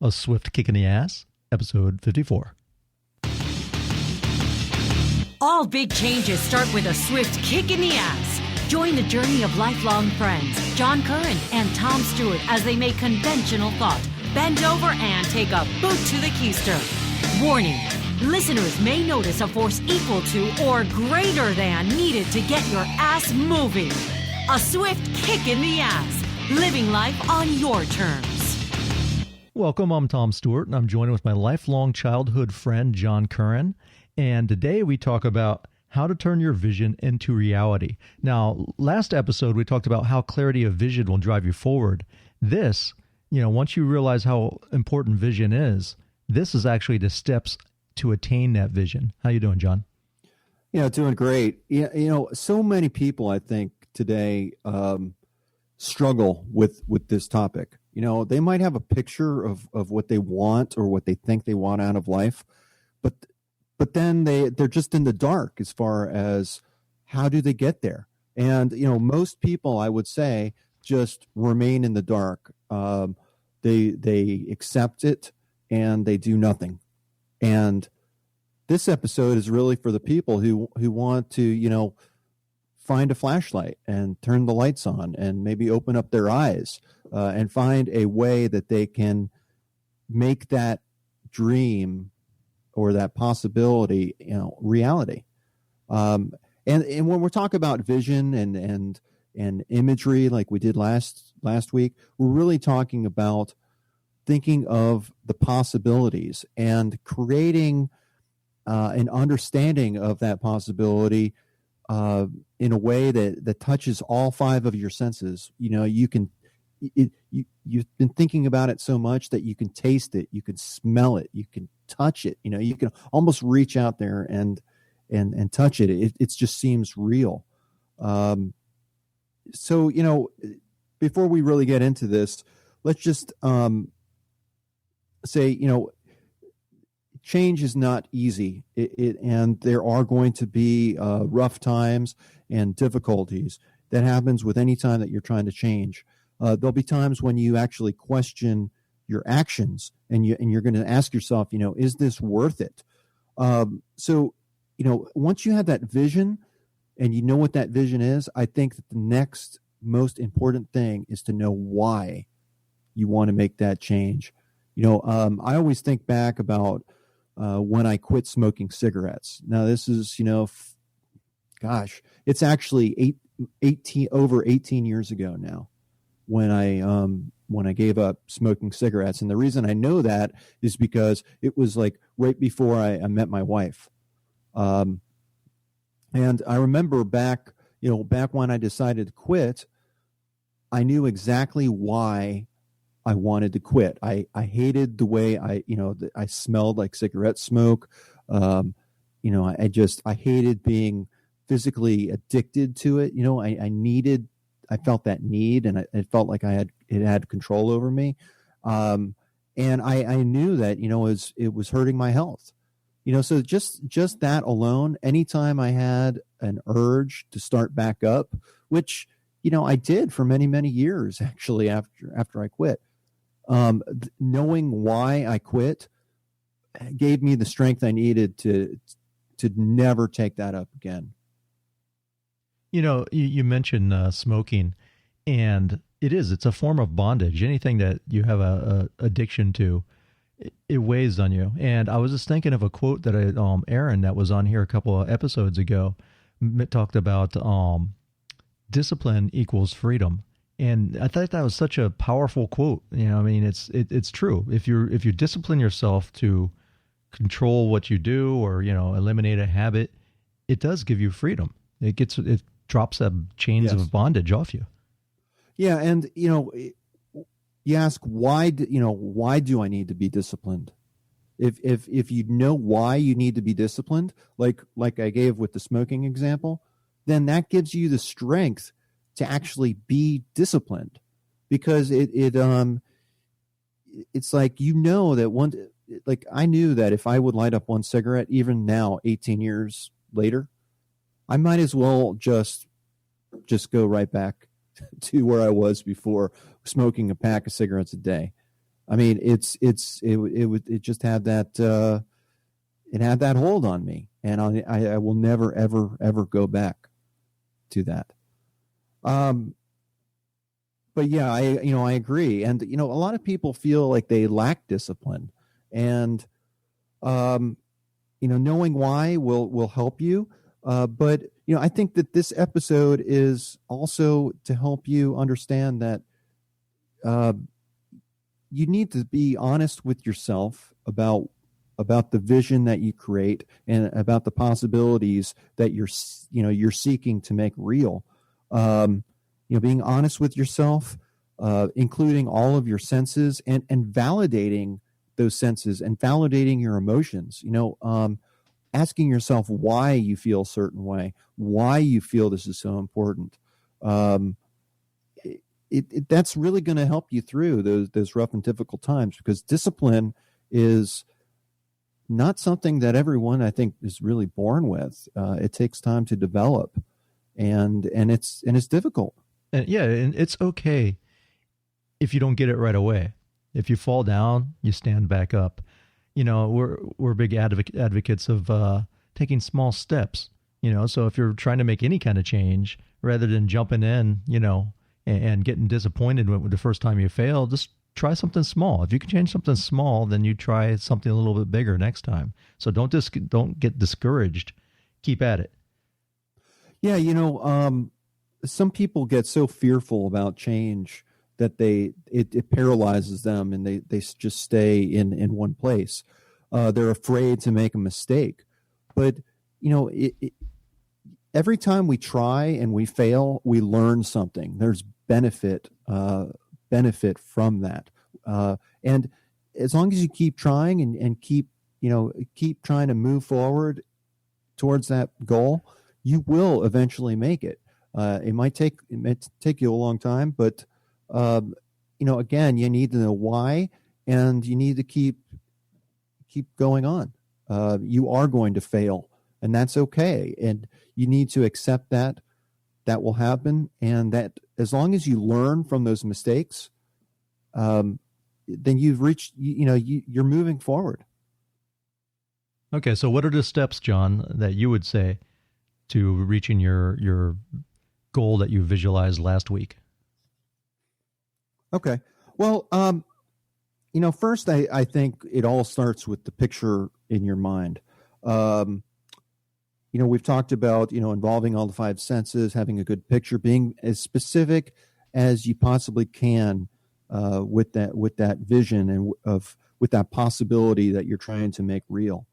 A Swift Kick in the Ass, episode 54. All big changes start with a swift kick in the ass. Join the journey of lifelong friends, John Curren and Tom Stewart, as they make conventional thought bend over and take a boot to the keister. Warning, listeners may notice a force equal to or greater than needed to get your ass moving. A swift kick in the ass, living life on your terms. Welcome, I'm Tom Stewart, and I'm joined with my lifelong childhood friend, John Curren. And today we talk about how to turn your vision into reality. Now, last episode, we talked about how clarity of vision will drive you forward. This, once you realize how important vision is, this is actually the steps to attain that vision. How you doing, John? Yeah, doing great. So many people, I think, today struggle with this topic. They might have a picture of what they want or what they think they want out of life, but then they're just in the dark as far as how do they get there. And, most people, I would say, just remain in the dark. They accept it and they do nothing. And this episode is really for the people who want to, find a flashlight and turn the lights on and maybe open up their eyes and find a way that they can make that dream or that possibility, reality. And when we're talking about vision and imagery, like we did last week, we're really talking about thinking of the possibilities and creating an understanding of that possibility in a way that touches all five of your senses. You've been thinking about it so much that you can taste it, you can smell it, you can touch it. You can almost reach out there and touch it. It just seems real. So before we really get into this, let's just say change is not easy, and there are going to be rough times and difficulties. That happens with any time that you're trying to change. There'll be times when you actually question your actions, and you're going to ask yourself, is this worth it? So, once you have that vision, and you know what that vision is, I think that the next most important thing is to know why you want to make that change. I always think back about when I quit smoking cigarettes. Now, this is, it's actually over 18 years ago now when I gave up smoking cigarettes. And the reason I know that is because it was like right before I met my wife. And I remember back when I decided to quit, I knew exactly why I wanted to quit. I hated the way I smelled like cigarette smoke. I hated being physically addicted to it. I felt that need, and it felt like it had control over me. And I knew that, it was hurting my health. So just that alone, anytime I had an urge to start back up, which, I did for many, many years, actually, after I quit, knowing why I quit gave me the strength I needed to never take that up again. You mentioned smoking, and it's a form of bondage. Anything that you have a addiction to, it weighs on you. And I was just thinking of a quote that Aaron, that was on here a couple of episodes ago, talked about discipline equals freedom. And I thought that was such a powerful quote. It's true. If you discipline yourself to control what you do or, eliminate a habit, it does give you freedom. It drops chains of bondage off you. Yeah. And, you ask, why do I need to be disciplined? If you know why you need to be disciplined, like I gave with the smoking example, then that gives you the strength to actually be disciplined, because it's like, that I knew that if I would light up one cigarette, even now, 18 years later, I might as well just go right back to where I was before, smoking a pack of cigarettes a day. I mean, it just had that, it had that hold on me, and I will never, ever go back to that. But yeah, I agree. And, a lot of people feel like they lack discipline, and, knowing why will help you. But, I think that this episode is also to help you understand that, you need to be honest with yourself about the vision that you create and about the possibilities that you're seeking to make real. Being honest with yourself, including all of your senses, and validating those senses and validating your emotions. Asking yourself why you feel a certain way, why you feel this is so important. That's really going to help you through those rough and difficult times, because discipline is not something that everyone, I think, is really born with. It takes time to develop, and it's difficult. And it's okay if you don't get it right away. If you fall down, you stand back up. We're big advocates of taking small steps. So if you're trying to make any kind of change, rather than jumping in, and getting disappointed when the first time you fail, just try something small. If you can change something small, then you try something a little bit bigger next time. So don't get discouraged. Keep at it. Yeah, some people get so fearful about change that it paralyzes them, and they just stay in one place. They're afraid to make a mistake. But every time we try and we fail, we learn something. There's benefit from that. And as long as you keep trying and keep trying to move forward towards that goal, you will eventually make it. It might take you a long time, but again, you need to know why, and you need to keep going on. You are going to fail, and that's okay. And you need to accept that will happen, and that as long as you learn from those mistakes, then you've reached, you're moving forward. Okay. So what are the steps, John, that you would say to reaching your goal that you visualized last week? Okay. Well, first, I think it all starts with the picture in your mind. We've talked about, involving all the five senses, having a good picture, being as specific as you possibly can with that vision and with that possibility that you're trying to make real.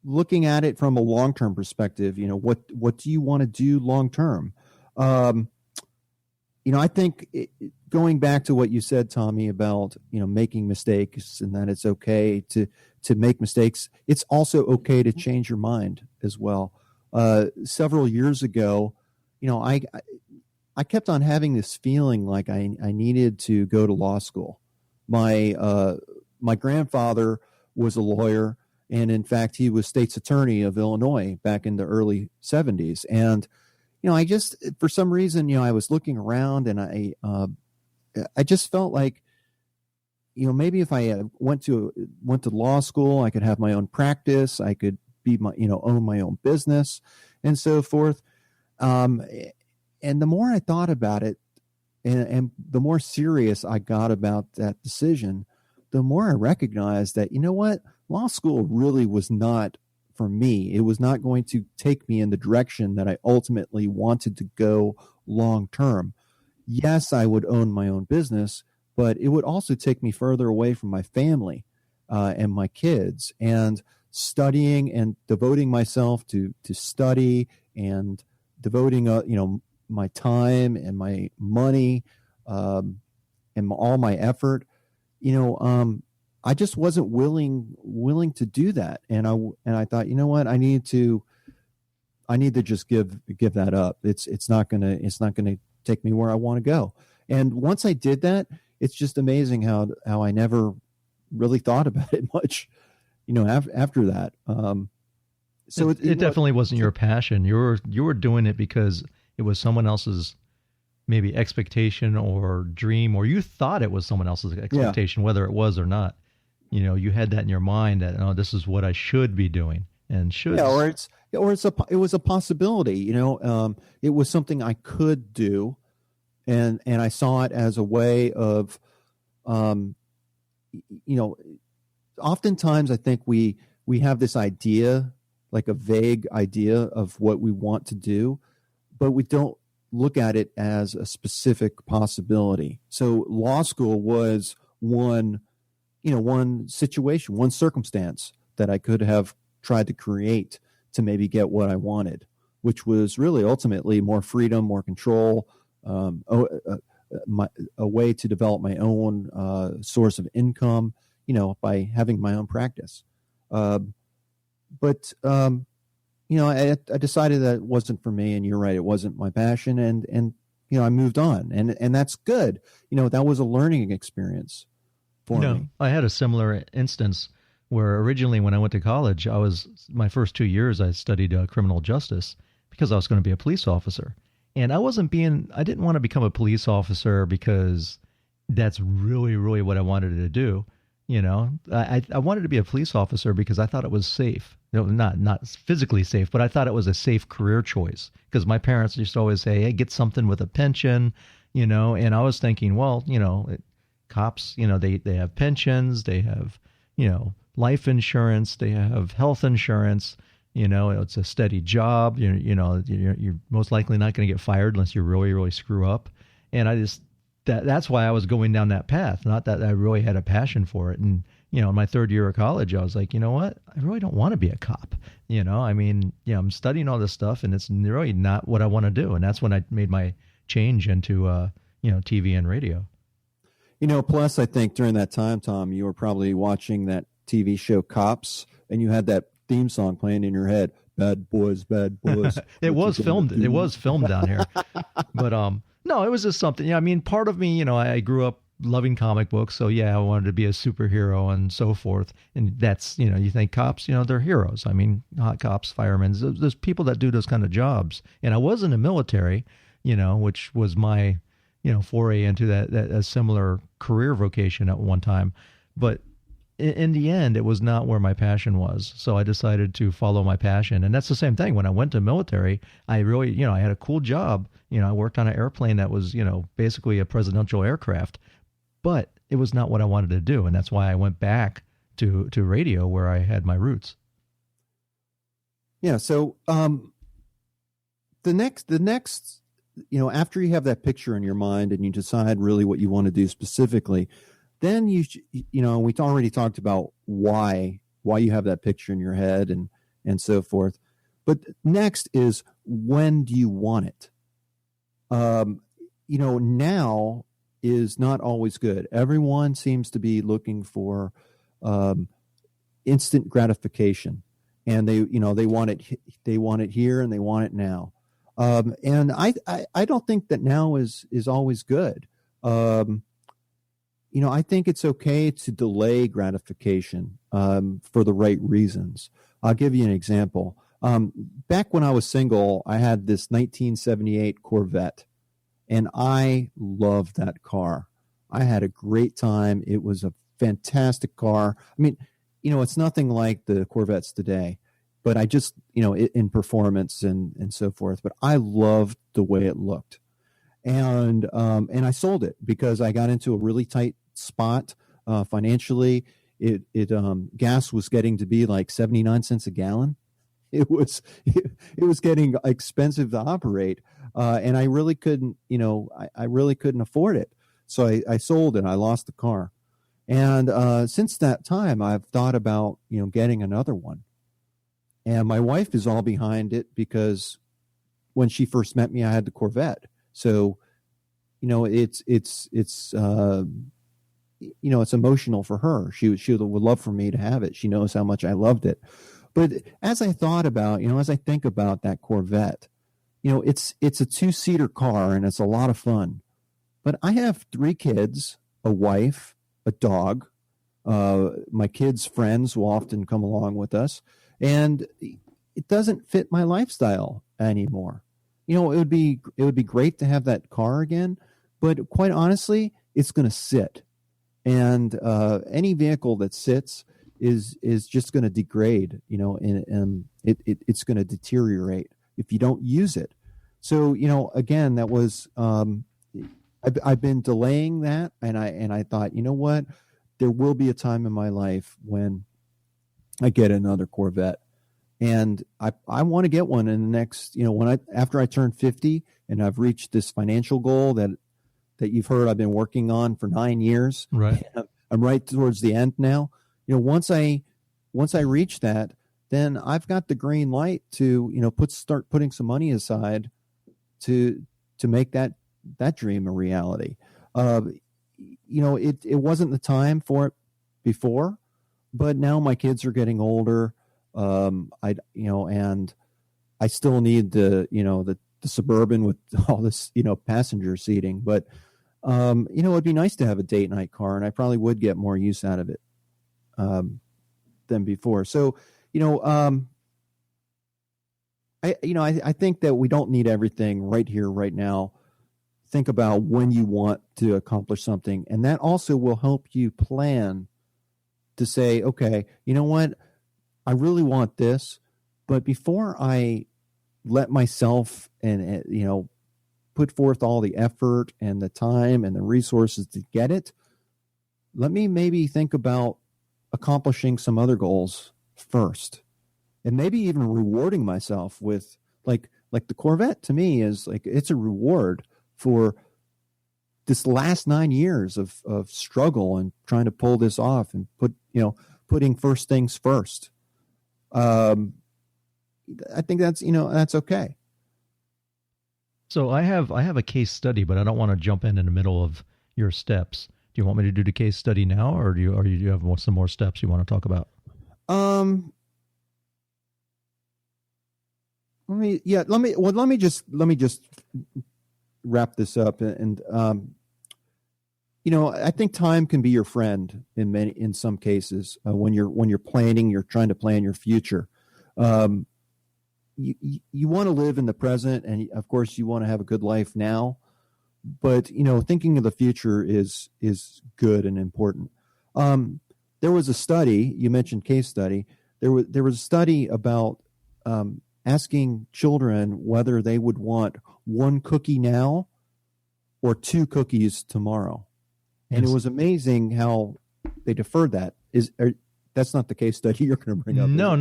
Looking at it from a long-term perspective, what do you want to do long-term? I think going back to what you said, Tommy, about, making mistakes, and that it's okay to make mistakes. It's also okay to change your mind as well. Several years ago, I kept on having this feeling like I needed to go to law school. My grandfather was a lawyer, and in fact, he was state's attorney of Illinois back in the early 70s. And I just, for some reason, I was looking around, and I just felt like, maybe if I went to law school, I could have my own practice. I could be own my own business and so forth. And the more I thought about it, and the more serious I got about that decision, the more I recognized that, law school really was not for me. It was not going to take me in the direction that I ultimately wanted to go long term. Yes, I would own my own business, but it would also take me further away from my family and my kids. And studying and devoting myself to study and devoting my time and my money and all my effort, I just wasn't willing to do that. And I thought, what, I need to just give that up. It's not gonna take me where I want to go. And once I did that, it's just amazing how I never really thought about it much, after that. So it definitely wasn't your passion. You were doing it because it was someone else's maybe expectation or dream, or you thought it was someone else's expectation, whether it was or not. You had that in your mind that, oh, this is what I should be doing, and should. Yeah, it was a possibility. It was something I could do, and I saw it as a way of, um, oftentimes I think we have this idea, like a vague idea of what we want to do, but we don't look at it as a specific possibility. So law school was one situation, one circumstance that I could have tried to create to maybe get what I wanted, which was really ultimately more freedom, more control, a way to develop my own source of income, by having my own practice. But I decided that it wasn't for me, and you're right, it wasn't my passion, and I moved on, and that's good. That was a learning experience for me. I had a similar instance where originally when I went to college, my first 2 years I studied criminal justice because I was going to be a police officer. And I didn't want to become a police officer because that's really, really what I wanted to do. I wanted to be a police officer because I thought it was safe. Not physically safe, but I thought it was a safe career choice because my parents used to always say, hey, get something with a pension, and I was thinking, well, cops, they have pensions, they have, life insurance, they have health insurance, it's a steady job. You're most likely not going to get fired unless you really, really screw up. And that's why I was going down that path. Not that I really had a passion for it. And, in my third year of college, I was like, you know what? I really don't want to be a cop. I'm studying all this stuff and it's really not what I want to do. And that's when I made my change into, TV and radio. Plus I think during that time, Tom, you were probably watching that TV show Cops, and you had that theme song playing in your head. Bad boys, bad boys. It was filmed down here. But no, it was just something. Part of me, I grew up loving comic books, so I wanted to be a superhero and so forth. And that's, you think cops, they're heroes. Hot cops, firemen, there's people that do those kind of jobs. And I was in the military, which was my, foray into that a similar career vocation at one time. But in the end, it was not where my passion was. So I decided to follow my passion. And that's the same thing. When I went to military, I really, I had a cool job. I worked on an airplane that was, basically a presidential aircraft, but it was not what I wanted to do. And that's why I went back to radio where I had my roots. Yeah. So the next, after you have that picture in your mind and you decide really what you want to do specifically, then we already talked about why you have that picture in your head and so forth. But next is, when do you want it? Now is not always good. Everyone seems to be looking for instant gratification, and they want it here and they want it now. And I don't think that now is always good. I think it's okay to delay gratification for the right reasons. I'll give you an example. Back when I was single, I had this 1978 Corvette, and I loved that car. I had a great time. It was a fantastic car. It's nothing like the Corvettes today, but I just, in performance and so forth, but I loved the way it looked. And I sold it because I got into a really tight spot financially. Gas was getting to be like 79 cents a gallon. It was getting expensive to operate, and I really couldn't, I really couldn't afford it. So I sold it. I lost the car, and since that time, I've thought about getting another one. And my wife is all behind it because when she first met me, I had the Corvette. So, it's emotional for her. She would love for me to have it. She knows how much I loved it. But as I thought about, as I think about that Corvette, it's a 2-seater car and it's a lot of fun. But I have 3 kids, a wife, a dog. My kids' friends will often come along with us, and it doesn't fit my lifestyle anymore. it would be great to have that car again, but quite honestly, it's going to sit, and any vehicle that sits is just going to degrade, and it's going to deteriorate if you don't use it. So, again, that was I've been delaying that, and I thought, you know what, there will be a time in my life when I get another Corvette, and I want to get one in the next, after I turn 50 and I've reached this financial goal that you've heard I've been working on for 9 years. Right. I'm right towards the end now. Once I reach that, then I've got the green light to, start putting some money aside to make that dream a reality. It wasn't the time for it before, but now my kids are getting older. And I still need the Suburban with all this, passenger seating, but it'd be nice to have a date night car, and I probably would get more use out of it than before. So, I think that we don't need everything right here, right now. Think about when you want to accomplish something, and that also will help you plan to say, okay, you know what, I really want this, but before I let myself and put forth all the effort and the time and the resources to get it, let me maybe think about accomplishing some other goals first, and maybe even rewarding myself with like the Corvette. To me, is like, it's a reward for this last 9 years of struggle and trying to pull this off and putting first things first. I think that's okay. So I have a case study, but I don't want to jump in the middle of your steps. Do you want me to do the case study now, or do you have some more steps you want to talk about? Let me just wrap this up, and I think time can be your friend in some cases, when you're planning, you're trying to plan your future. You want to live in the present, and of course you want to have a good life now, but thinking of the future is good and important. There was a study, you mentioned case study. There was a study about asking children whether they would want one cookie now or two cookies tomorrow. And Yes. It was amazing how they deferred that. That's not the case study you're going to bring up. No.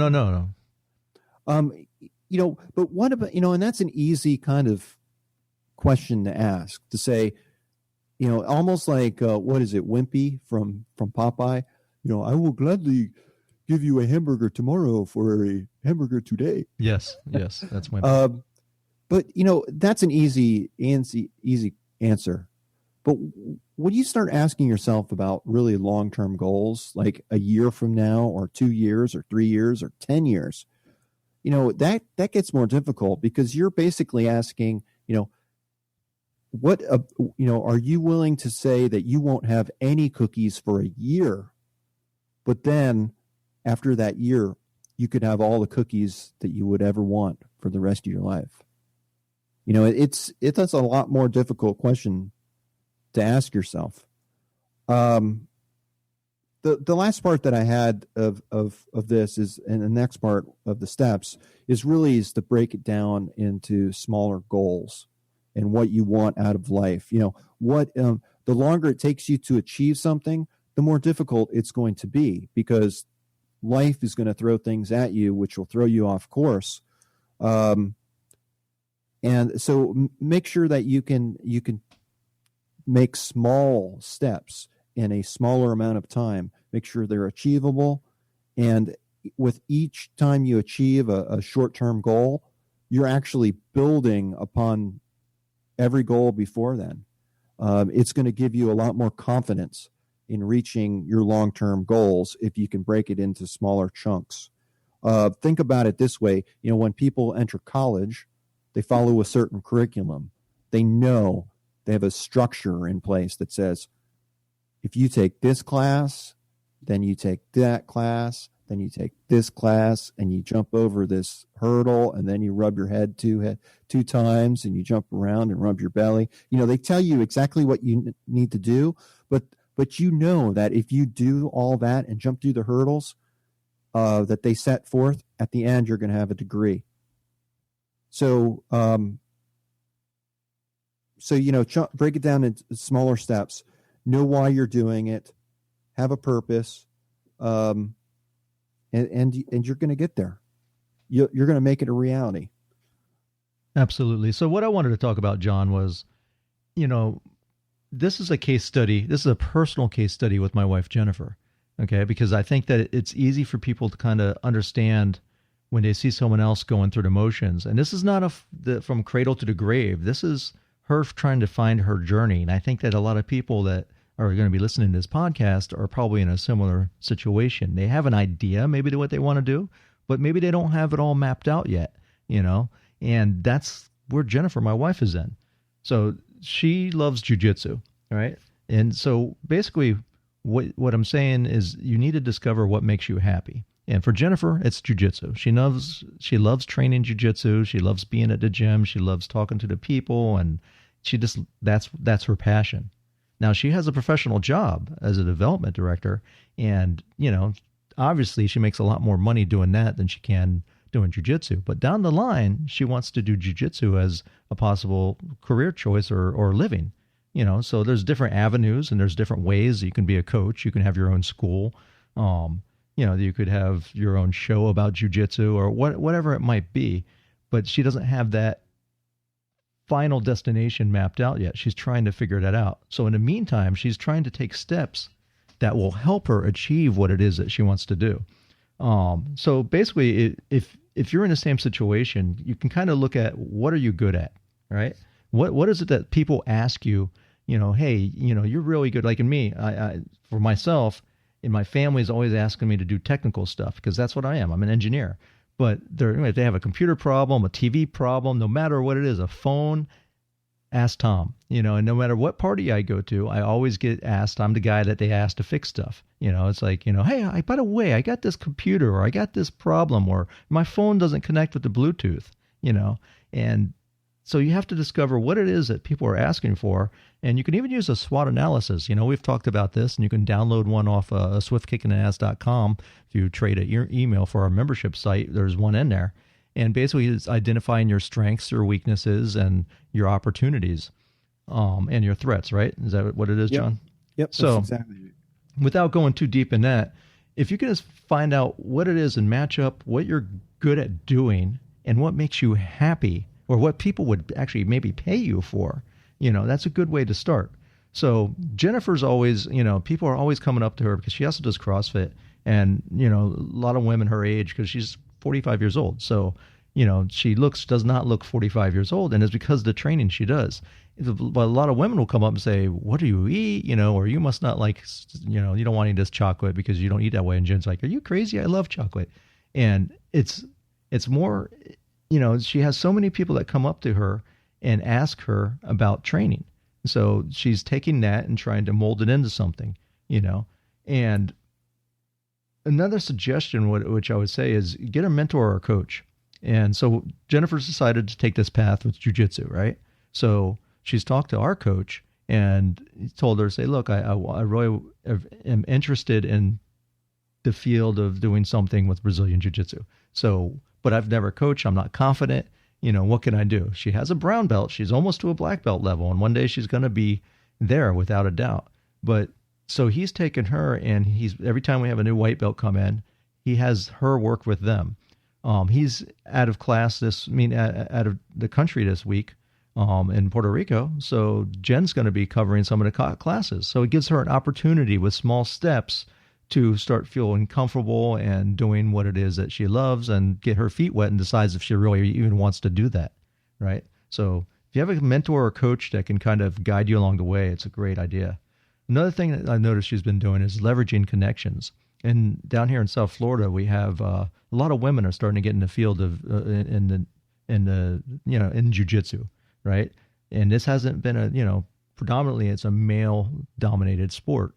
But what about, and that's an easy kind of question to ask, to say, almost like, what is it, Wimpy from Popeye? I will gladly give you a hamburger tomorrow for a hamburger today. Yes, that's my. But that's an easy answer. But when you start asking yourself about really long-term goals, like a year from now, or 2 years, or 3 years, or 10 years, that gets more difficult, because you're basically asking, what, are you willing to say that you won't have any cookies for a year, but then after that year, you could have all the cookies that you would ever want for the rest of your life? That's a lot more difficult question to ask yourself. The last part that I had of this is, and the next part of the steps is to break it down into smaller goals and what you want out of life. The longer it takes you to achieve something, the more difficult it's going to be, because life is going to throw things at you, which will throw you off course. And so make sure that you can make small steps in a smaller amount of time. Make sure they're achievable. And with each time you achieve a short-term goal, you're actually building upon every goal before then. It's going to give you a lot more confidence in reaching your long-term goals if you can break it into smaller chunks. Think about it this way. When people enter college, they follow a certain curriculum. They know they have a structure in place that says, if you take this class, then you take that class, then you take this class and you jump over this hurdle, and then you rub your head two times, and you jump around and rub your belly. They tell you exactly what you need to do, but you know that if you do all that and jump through the hurdles that they set forth, at the end you're going to have a degree. So break it down into smaller steps. Know why you're doing it. Have a purpose, and you're going to get there. You're going to make it a reality. Absolutely. So what I wanted to talk about, John, was, this is a case study. This is a personal case study with my wife, Jennifer. Okay, because I think that it's easy for people to kind of understand when they see someone else going through the motions. And this is not from cradle to the grave. This is her trying to find her journey. And I think that a lot of people that are going to be listening to this podcast are probably in a similar situation. They have an idea maybe to what they want to do, but maybe they don't have it all mapped out yet, and that's where Jennifer, my wife, is in. So she loves jujitsu, right? And so basically what I'm saying is you need to discover what makes you happy. And for Jennifer, it's jujitsu. She loves training jujitsu. She loves being at the gym. She loves talking to the people, and that's her passion. Now, she has a professional job as a development director, and, obviously she makes a lot more money doing that than she can doing jiu-jitsu. But down the line, she wants to do jiu-jitsu as a possible career choice or living, So there's different avenues and there's different ways you can be a coach. You can have your own school. You could have your own show about jiu-jitsu or whatever it might be. But she doesn't have that final destination mapped out yet. She's trying to figure that out. So in the meantime, she's trying to take steps that will help her achieve what it is that she wants to do. So basically, if you're in the same situation, you can kind of look at what are you good at, right? What is it that people ask you, hey, you're really good. Like in me, I for myself, and my family is always asking me to do technical stuff because that's what I am. I'm an engineer. But if they have a computer problem, a TV problem, no matter what it is, a phone, ask Tom. And no matter what party I go to, I always get asked. I'm the guy that they ask to fix stuff. It's like, hey, by the way, I got this computer, or I got this problem, or my phone doesn't connect with the Bluetooth, and so you have to discover what it is that people are asking for. And you can even use a SWOT analysis. We've talked about this, and you can download one off swiftkickinass.com. If you trade an email for our membership site, there's one in there. And basically it's identifying your strengths, your weaknesses, and your opportunities, and your threats, right? Is that what it is, John? Yep. So exactly. Without going too deep in that, if you can just find out what it is and match up what you're good at doing and what makes you happy, or what people would actually maybe pay you for, that's a good way to start. So Jennifer's always, people are always coming up to her because she also does CrossFit, and, a lot of women her age, because she's 45 years old. So, she does not look 45 years old, and it's because of the training she does. But a lot of women will come up and say, what do you eat? Or you must not like, you don't want to eat this chocolate because you don't eat that way. And Jen's like, are you crazy? I love chocolate. And it's more, she has so many people that come up to her and ask her about training. So she's taking that and trying to mold it into something, and another suggestion, which I would say, is get a mentor or a coach. And so Jennifer's decided to take this path with jiu-jitsu, right? So she's talked to our coach and told her, say, look, I really am interested in the field of doing something with Brazilian jiu-jitsu. So, but I've never coached. I'm not confident. What can I do? She has a brown belt. She's almost to a black belt level. And one day she's going to be there without a doubt. But so he's taken her, and every time we have a new white belt come in, he has her work with them. He's out of class out of the country this week, in Puerto Rico. So Jen's going to be covering some of the classes. So it gives her an opportunity with small steps to start feeling comfortable and doing what it is that she loves and get her feet wet and decides if she really even wants to do that, right? So if you have a mentor or coach that can kind of guide you along the way, it's a great idea. Another thing that I've noticed she's been doing is leveraging connections. And down here in South Florida, we have a lot of women are starting to get in the field of in jiu-jitsu, right? And this hasn't been predominantly it's a male-dominated sport.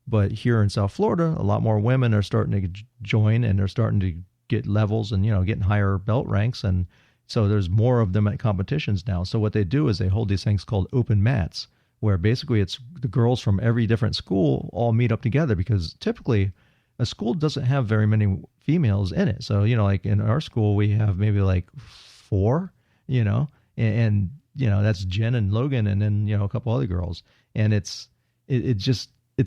But here in South Florida, a lot more women are starting to join, and they're starting to get levels and, getting higher belt ranks. And so there's more of them at competitions now. So what they do is they hold these things called open mats, where basically it's the girls from every different school all meet up together, because typically a school doesn't have very many females in it. So, like in our school, we have maybe like four, and that's Jen and Logan, and then, a couple other girls. And it's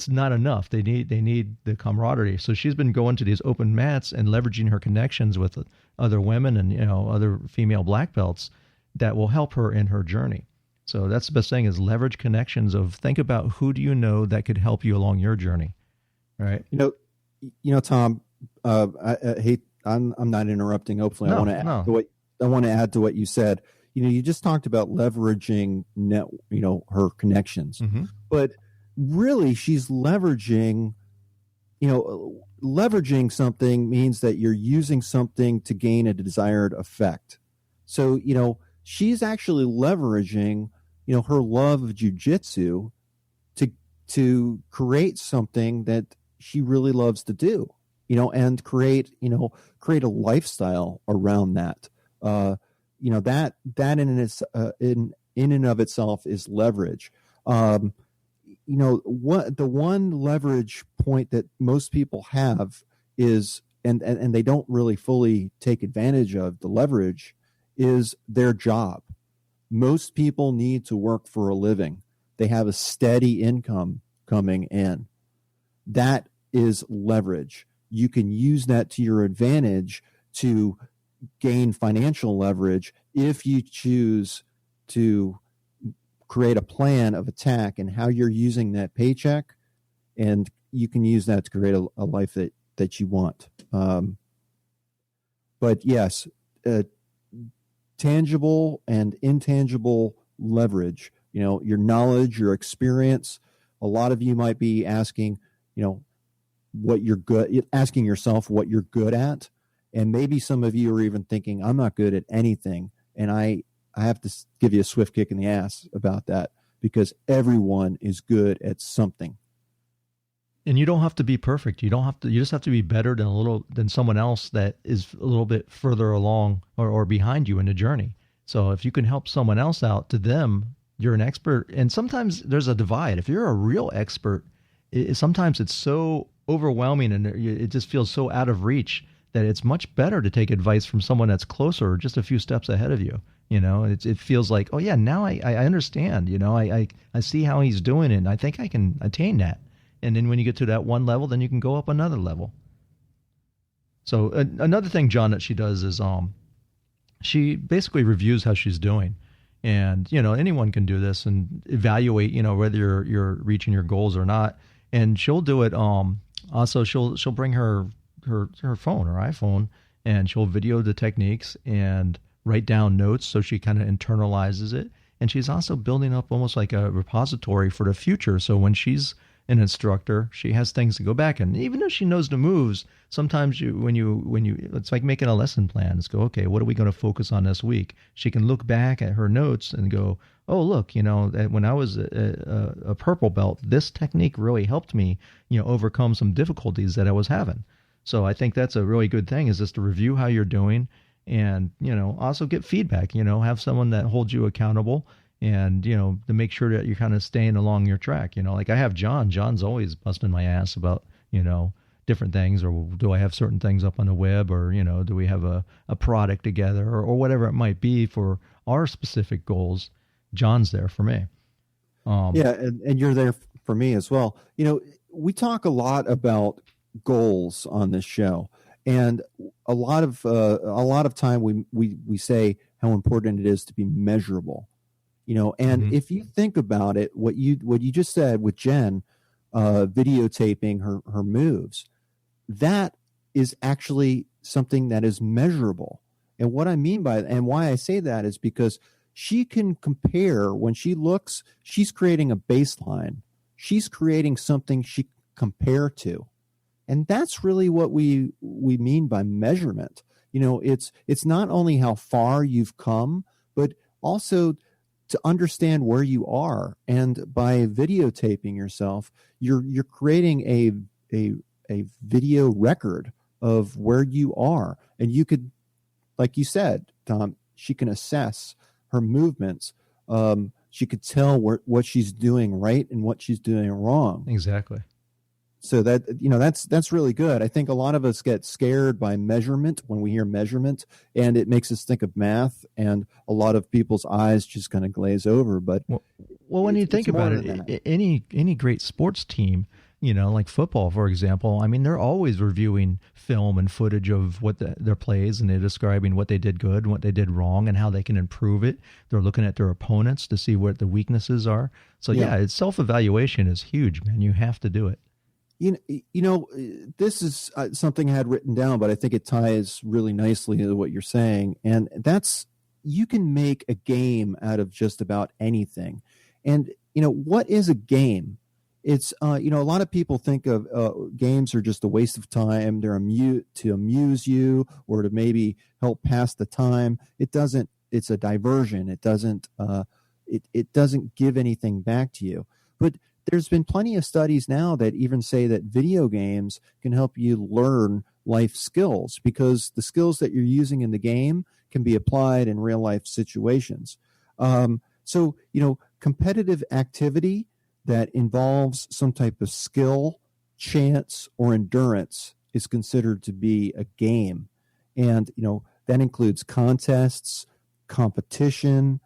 not enough. They need the camaraderie. So she's been going to these open mats and leveraging her connections with other women and, other female black belts that will help her in her journey. So that's the best thing, is leverage connections. Think about who do you know that could help you along your journey. Right. Tom, I hate, I'm not interrupting. Hopefully I want to add to what you said. You just talked about leveraging her connections, but really she's leveraging something means that you're using something to gain a desired effect. So, she's actually leveraging, her love of jujitsu to create something that she really loves to do, and create a lifestyle around that. That in and of itself is leverage. What the one leverage point that most people have is, and they don't really fully take advantage of the leverage, is their job. Most people need to work for a living. They have a steady income coming in. That is leverage. You can use that to your advantage to gain financial leverage if you choose to create a plan of attack and how you're using that paycheck, and you can use that to create a life that you want. But yes, tangible and intangible leverage, your knowledge, your experience. A lot of you might be asking, asking yourself what you're good at. And maybe some of you are even thinking, I'm not good at anything. And I have to give you a swift kick in the ass about that, because everyone is good at something. And you don't have to be perfect. You just have to be better than someone else that is a little bit further along or behind you in the journey. So if you can help someone else out, to them, you're an expert. And sometimes there's a divide. If you're a real expert, sometimes it's so overwhelming and it just feels so out of reach that it's much better to take advice from someone that's closer, just a few steps ahead of you. It feels like, oh yeah, now I understand. I see how he's doing it, and I think I can attain that. And then when you get to that one level, then you can go up another level. So another thing, John, that she does is she basically reviews how she's doing. And, anyone can do this and evaluate, whether you're reaching your goals or not. And she'll do it. Also, she'll bring her phone, her iPhone, and she'll video the techniques and write down notes, so she kind of internalizes it. And she's also building up almost like a repository for the future. So when she's an instructor, she has things to go back. And even though she knows the moves, sometimes when you it's like making a lesson plan. It's go, okay, what are we going to focus on this week? She can look back at her notes and go, oh, look, when I was a purple belt, this technique really helped me, overcome some difficulties that I was having. So I think that's a really good thing, is just to review how you're doing, and, also get feedback, have someone that holds you accountable, and, to make sure that you're kind of staying along your track. Like I have John's always busting my ass about, different things, or do I have certain things up on the web, or, do we have a product together, or whatever it might be for our specific goals. John's there for me. And you're there for me as well. We talk a lot about goals on this show, and a lot of time we say how important it is to be measurable. And if you think about it, what you just said with Jen, videotaping her moves, that is actually something that is measurable. And what I mean by, and why I say that, is because she can compare. When she looks, she's creating a baseline. She's creating something she can compare to. And that's really what we mean by measurement. It's not only how far you've come, but also to understand where you are. And by videotaping yourself, you're creating a video record of where you are. And you could, like you said, Tom, she can assess her movements. She could tell what she's doing right and what she's doing wrong. Exactly. So that's really good. I think a lot of us get scared by measurement when we hear measurement, and it makes us think of math, and a lot of people's eyes just kind of glaze over. But well, when you think about it, any great sports team, like football, for example, I mean, they're always reviewing film and footage of what their plays, and they're describing what they did good and what they did wrong and how they can improve it. They're looking at their opponents to see what the weaknesses are. So it's self-evaluation is huge, man. You have to do it. This is something I had written down, but I think it ties really nicely to what you're saying. And that's, you can make a game out of just about anything. And, what is a game? It's, a lot of people think of games are just a waste of time. They're to amuse you or to maybe help pass the time. It doesn't, it's a diversion. It doesn't, it doesn't give anything back to you. But there's been plenty of studies now that even say that video games can help you learn life skills, because the skills that you're using in the game can be applied in real life situations. So, competitive activity that involves some type of skill, chance, or endurance is considered to be a game. And, that includes contests, competition,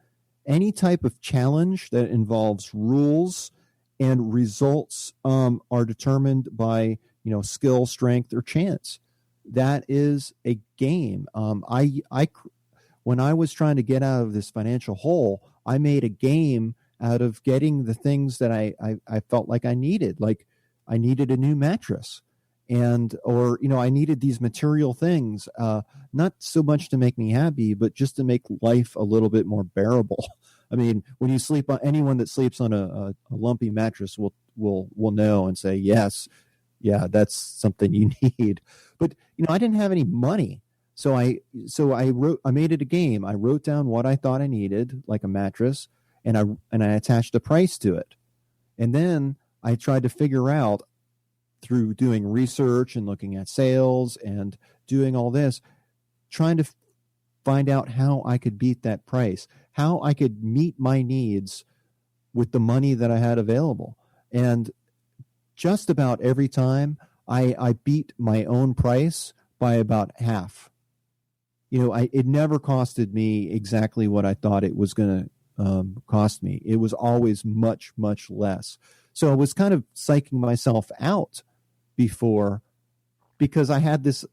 any type of challenge that involves rules, and results are determined by, skill, strength, or chance. That is a game. When I was trying to get out of this financial hole, I made a game out of getting the things that I felt like I needed. Like I needed a new mattress, or I needed these material things, not so much to make me happy, but just to make life a little bit more bearable. I mean, when you sleep on, anyone that sleeps on a lumpy mattress will know and say, yes, yeah, that's something you need. But, I didn't have any money. So I made it a game. I wrote down what I thought I needed, like a mattress, and I attached a price to it. And then I tried to figure out, through doing research and looking at sales and doing all this, trying to find out how I could beat that price, how I could meet my needs with the money that I had available. And just about every time I beat my own price by about half. It never costed me exactly what I thought it was going to cost me. It was always much, much less. So I was kind of psyching myself out before, because I had this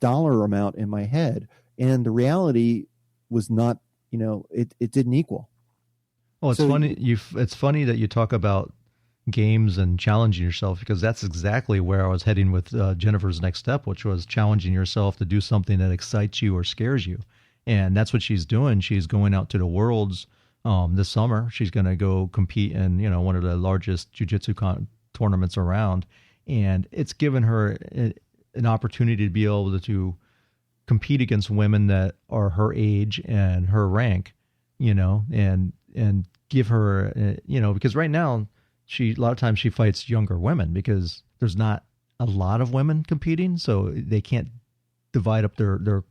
dollar amount in my head, and the reality was not, it didn't equal. Well, it's funny. It's funny that you talk about games and challenging yourself, because that's exactly where I was heading with Jennifer's next step, which was challenging yourself to do something that excites you or scares you. And that's what she's doing. She's going out to the Worlds this summer. She's going to go compete in, one of the largest jiu-jitsu tournaments around. And it's given her an opportunity to be able to compete against women that are her age and her rank, and give her, because right now a lot of times she fights younger women because there's not a lot of women competing, so they can't divide up their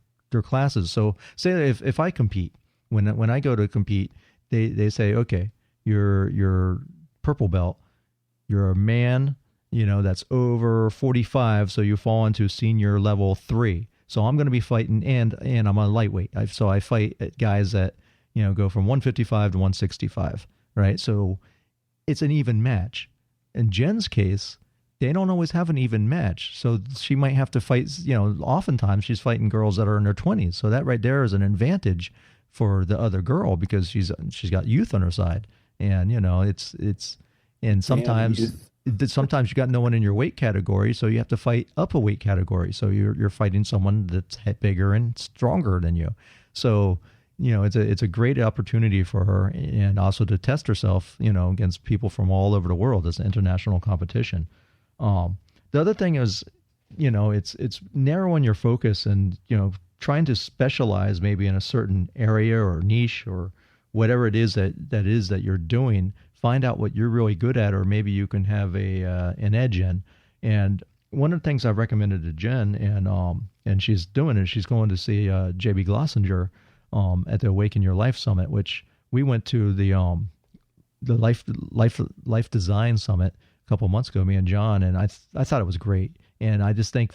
classes. So say if I compete, when I go to compete, they say, okay, you're purple belt, you're a man, that's over 45, so you fall into senior level 3. So I'm going to be fighting, and I'm a lightweight. So I fight guys that, go from 155 to 165, right? So it's an even match. In Jen's case, they don't always have an even match. So she might have to fight, oftentimes she's fighting girls that are in their 20s. So that right there is an advantage for the other girl, because she's got youth on her side. And, and sometimes you got no one in your weight category, so you have to fight up a weight category. So you're fighting someone that's bigger and stronger than you. So, it's a great opportunity for her, and also to test herself, against people from all over the world as an international competition. The other thing is, it's narrowing your focus and, trying to specialize maybe in a certain area or niche or whatever it is that you're doing, find out what you're really good at, or maybe you can have an edge in. And one of the things I've recommended to Jen, and she's doing it, she's going to see JB Glossinger at the Awaken Your Life Summit, which we went to the Life Design Summit a couple of months ago, me and John, and I thought it was great. And I just think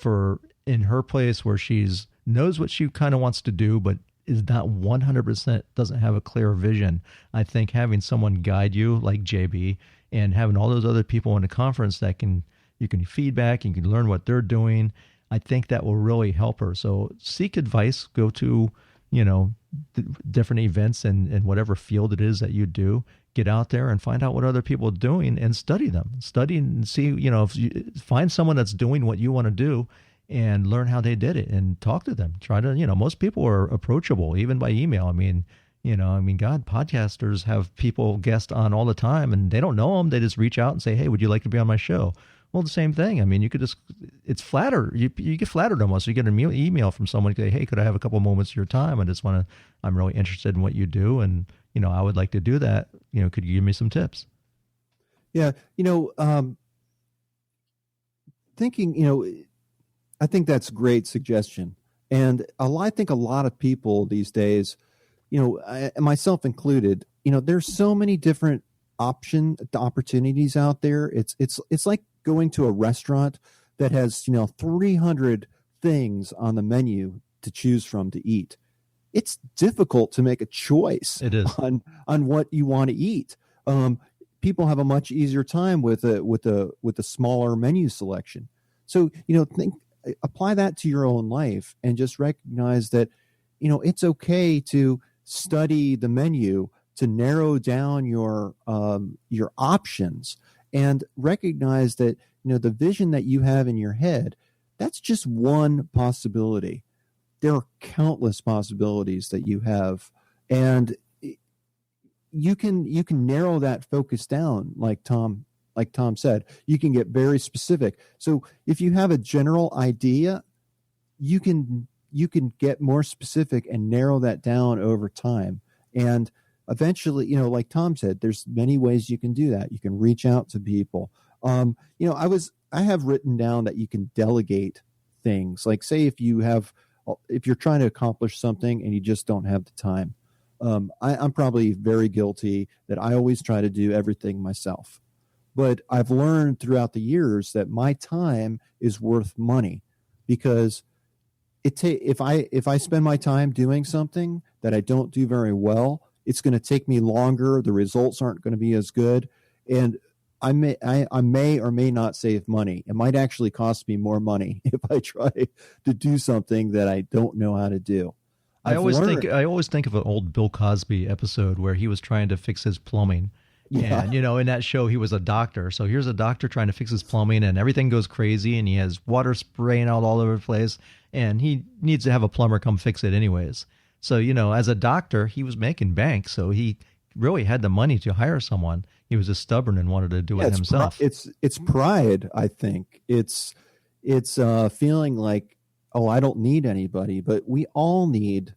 in her place where she's knows what she kind of wants to do, but is not 100%, doesn't have a clear vision. I think having someone guide you like JB, and having all those other people in the conference that you can feedback, you can learn what they're doing, I think that will really help her. So seek advice, go to, different events in whatever field it is that you do. Get out there and find out what other people are doing and study them. Study and see, if you find someone that's doing what you want to do and learn how they did it and talk to them. Try to, most people are approachable, even by email. God, podcasters have people guest on all the time and they don't know them. They just reach out and say, hey, would you like to be on my show? Well, the same thing. You could it's flatter. You get flattered almost. You get an email from someone, say, hey, could I have a couple moments of your time? I'm really interested in what you do. And, I would like to do that. Could you give me some tips? Yeah. Thinking, I think that's a great suggestion. And I think a lot of people these days, myself included, there's so many different opportunities out there. It's like going to a restaurant that has 300 things on the menu to choose from to eat. It's difficult to make a choice. It is. on what you want to eat. People have a much easier time with a smaller menu selection. So apply that to your own life and just recognize that it's okay to study the menu, to narrow down your options, and recognize that the vision that you have in your head, that's just one possibility. There are countless possibilities that you have, and you can narrow that focus down, like Tom said. You can get very specific. So if you have a general idea, you can get more specific and narrow that down over time. And eventually, like Tom said, there's many ways you can do that. You can reach out to people. I have written down that you can delegate things. Like, say if you're trying to accomplish something and you just don't have the time. I'm probably very guilty that I always try to do everything myself. But I've learned throughout the years that my time is worth money, because if I spend my time doing something that I don't do very well, it's going to take me longer. The results aren't going to be as good, and I may or may not save money. It might actually cost me more money if I try to do something that I don't know how to do. I always think of an old Bill Cosby episode where he was trying to fix his plumbing. Yeah. And, in that show, he was a doctor. So here's a doctor trying to fix his plumbing, and everything goes crazy, and he has water spraying out all over the place, and he needs to have a plumber come fix it anyways. So, as a doctor, he was making bank, so he really had the money to hire someone. He was just stubborn and wanted to do it himself. It's pride, I think. It's feeling like, oh, I don't need anybody, but we all need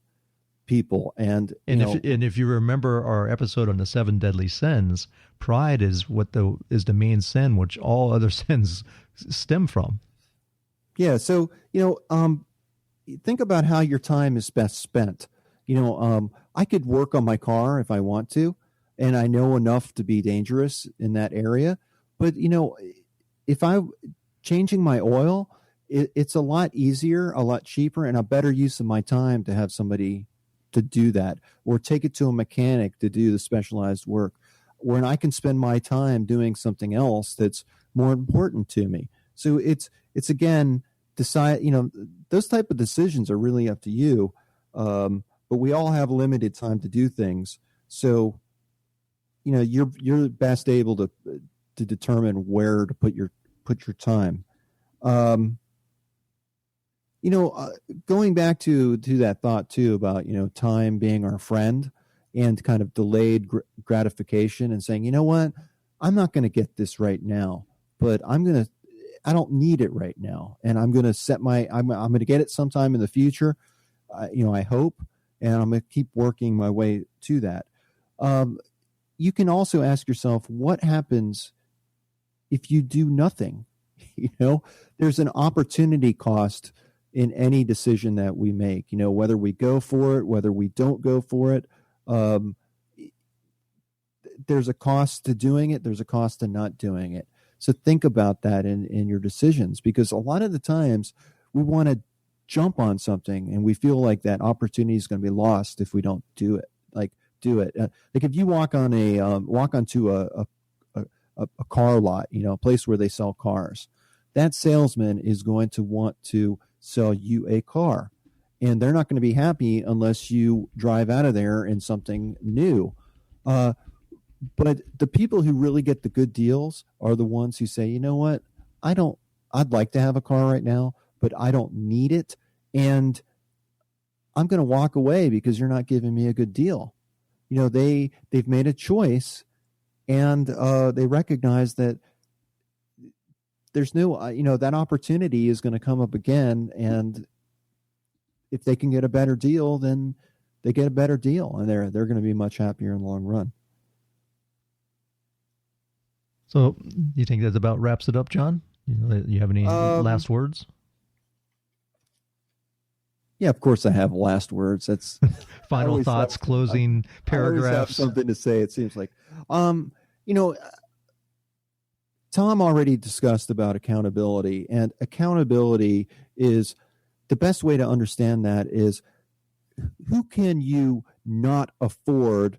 people. And if you remember our episode on the 7 deadly sins, pride is the main sin, which all other sins stem from. Yeah. So, think about how your time is best spent. I could work on my car if I want to, and I know enough to be dangerous in that area. But, if I'm changing my oil, it's a lot easier, a lot cheaper, and a better use of my time to have somebody to do that, or take it to a mechanic to do the specialized work, when I can spend my time doing something else that's more important to me. So it's again, decide, those type of decisions are really up to you. But we all have limited time to do things. So, you're best able to determine where to put your time. Going back to that thought too about, time being our friend and kind of delayed gratification, and saying, you know what, I'm not going to get this right now, but I don't need it right now. And I'm going to I'm going to get it sometime in the future. I hope, and I'm going to keep working my way to that. You can also ask yourself, what happens if you do nothing? There's an opportunity cost in any decision that we make, whether we go for it, whether we don't go for it. There's a cost to doing it. There's a cost to not doing it. So think about that in your decisions, because a lot of the times we want to jump on something and we feel like that opportunity is going to be lost if we don't do it. Like if you walk onto a car lot, a place where they sell cars, that salesman is going to want to sell you a car, and they're not going to be happy unless you drive out of there in something new. But the people who really get the good deals are the ones who say, you know what, I'd like to have a car right now, but I don't need it. And I'm going to walk away because you're not giving me a good deal. They've made a choice, and they recognize that there's no, that opportunity is going to come up again. And if they can get a better deal, then they get a better deal, and they're going to be much happier in the long run. So you think that about wraps it up, John? You have any last words? Yeah, of course I have last words. That's final thoughts, closing paragraphs. I always have something to say, it seems like. Tom already discussed about accountability, and accountability is the best way to understand that is, who can you not afford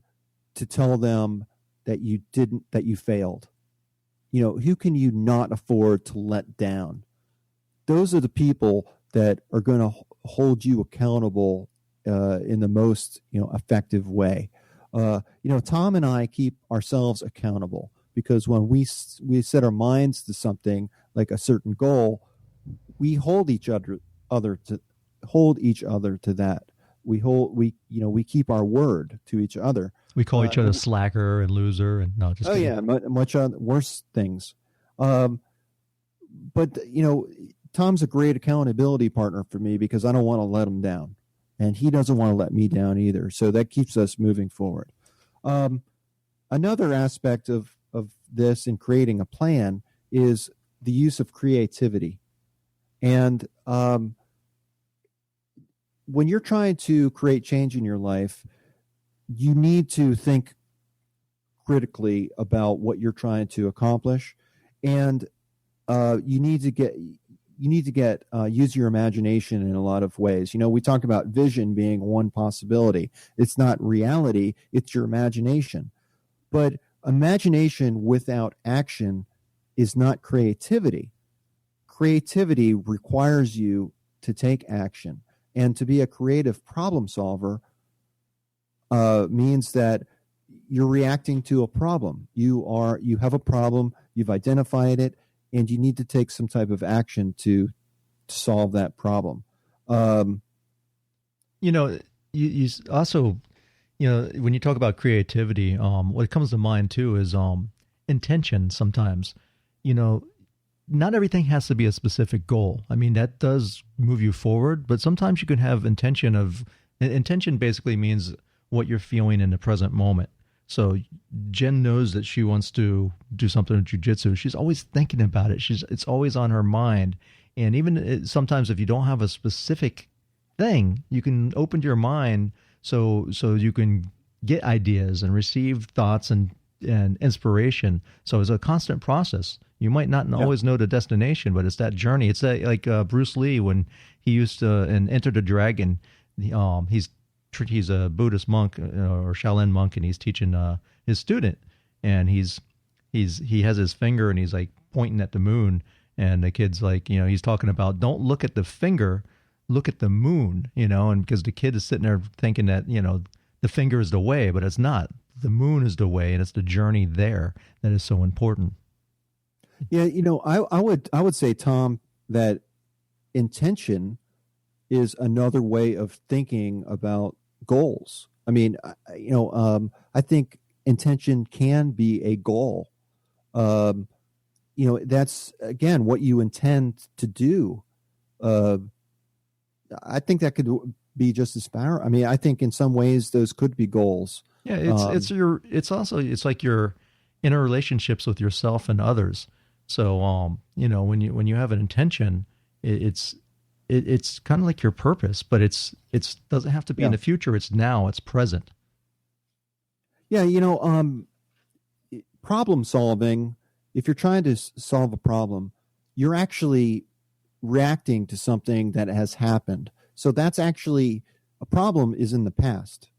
to tell them that you failed? Who can you not afford to let down? Those are the people that are going to hold you accountable in the most, effective way. Tom and I keep ourselves accountable, because when we set our minds to something like a certain goal, we hold each other to that. We keep our word to each other. We call each other slacker and loser, and no, just kidding. Yeah, much worse things. But Tom's a great accountability partner for me, because I don't want to let him down, and he doesn't want to let me down either. So that keeps us moving forward. Another aspect of this in creating a plan is the use of creativity. And when you're trying to create change in your life, you need to think critically about what you're trying to accomplish, and you need to get use your imagination in a lot of ways. We talk about vision being one possibility. It's not reality, it's your imagination. But imagination without action is not creativity. Creativity requires you to take action, and to be a creative problem solver means that you're reacting to a problem. You have a problem, you've identified it, and you need to take some type of action to solve that problem. You also, when you talk about creativity, what comes to mind too is intention. Sometimes, not everything has to be a specific goal. I mean, that does move you forward, but sometimes you can have intention. Intention basically means what you're feeling in the present moment. So Jen knows that she wants to do something in jiu-jitsu. She's always thinking about it. It's always on her mind. And even sometimes if you don't have a specific thing, you can open your mind so you can get ideas and receive thoughts and inspiration. So it's a constant process. You might not always know the destination, but it's that journey. It's like Bruce Lee, when he used to Enter the Dragon. He's a Buddhist monk or Shaolin monk, and he's teaching his student, and he has his finger and he's like pointing at the moon, and the kid's like, he's talking about, don't look at the finger, look at the moon, and because the kid is sitting there thinking that the finger is the way, but it's not. The moon is the way, and it's the journey there that is so important. Yeah, I would say, Tom, that intention is another way of thinking about goals. I mean, I think intention can be a goal. That's, again, what you intend to do. I think that could be just as powerful. I mean, I think in some ways those could be goals. Yeah, it's like your inner relationships with yourself and others. So when you have an intention, it's kind of like your purpose, but it's doesn't have to be in the future. It's now. It's present. Yeah, problem solving. If you're trying to solve a problem, you're actually reacting to something that has happened. So that's actually a problem is in the past.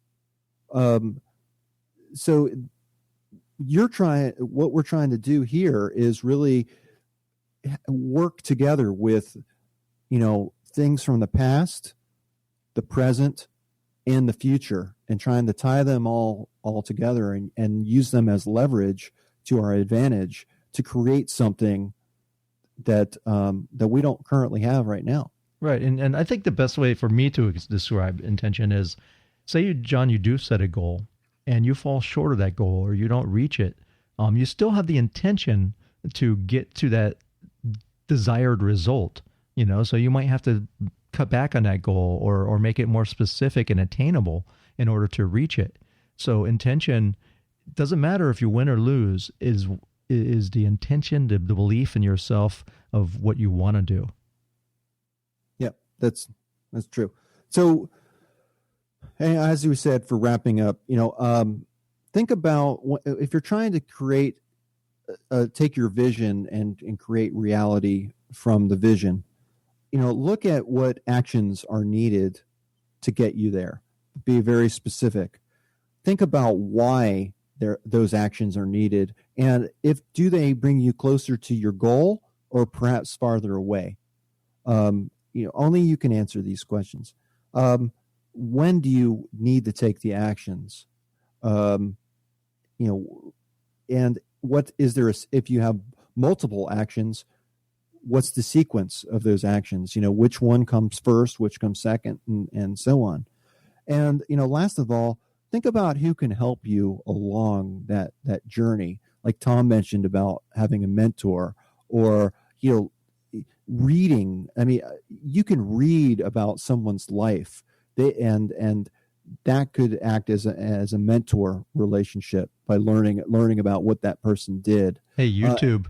So what we're trying to do here is really work together with, things from the past, the present, and the future, and trying to tie them all together and use them as leverage to our advantage to create something that we don't currently have right now. Right. And I think the best way for me to describe intention is, say, John, you do set a goal and you fall short of that goal or you don't reach it. You still have the intention to get to that desired result, so you might have to cut back on that goal or make it more specific and attainable in order to reach it. So intention doesn't matter if you win or lose, is the intention, the belief in yourself of what you want to do. Yeah, that's true. So, as we said, for wrapping up, think about if you're trying to take your vision and create reality from the vision, look at what actions are needed to get you there. Be very specific. Think about why those actions are needed, and do they bring you closer to your goal or perhaps farther away? Only you can answer these questions. When do you need to take the actions? And what is there if you have multiple actions? What's the sequence of those actions? Which one comes first, which comes second, and so on. And last of all, think about who can help you along that journey. Like Tom mentioned about having a mentor, or reading. I mean, you can read about someone's life, and that could act as a mentor relationship by learning about what that person did. Hey, YouTube.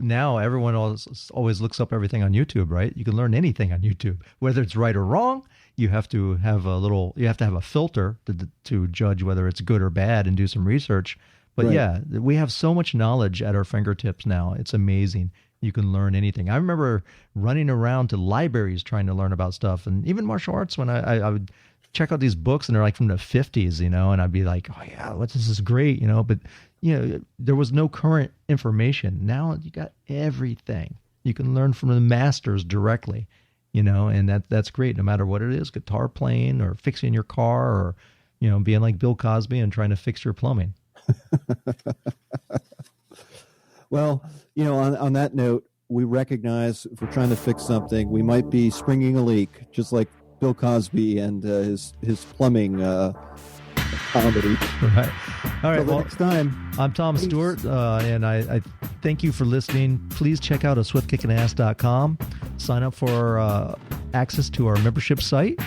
Now everyone always looks up everything on YouTube, right? You can learn anything on YouTube, whether it's right or wrong. You have to have a filter to judge whether it's good or bad and do some research. But Right. Yeah, we have so much knowledge at our fingertips now. It's amazing. You can learn anything. I remember running around to libraries trying to learn about stuff, and even martial arts when I would check out these books and they're like from the 50s, and I'd be like, oh yeah, this is great, but there was no current information. Now you got everything. You can learn from the masters directly, and that's great no matter what it is, guitar playing or fixing your car or, being like Bill Cosby and trying to fix your plumbing. Well, on that note, we recognize if we're trying to fix something, we might be springing a leak, just like Bill Cosby and his plumbing comedy. Right. All right. Till next time. I'm Tom Stewart, and I thank you for listening. Please check out swiftkickinass.com. Sign up for access to our membership site,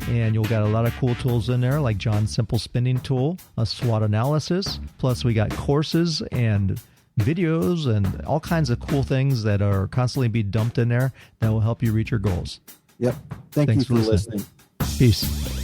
and you'll get a lot of cool tools in there, like John's simple spinning tool, a SWOT analysis. Plus, we got courses and videos and all kinds of cool things that are constantly being dumped in there that will help you reach your goals. Yep. Thanks you for listening. Peace.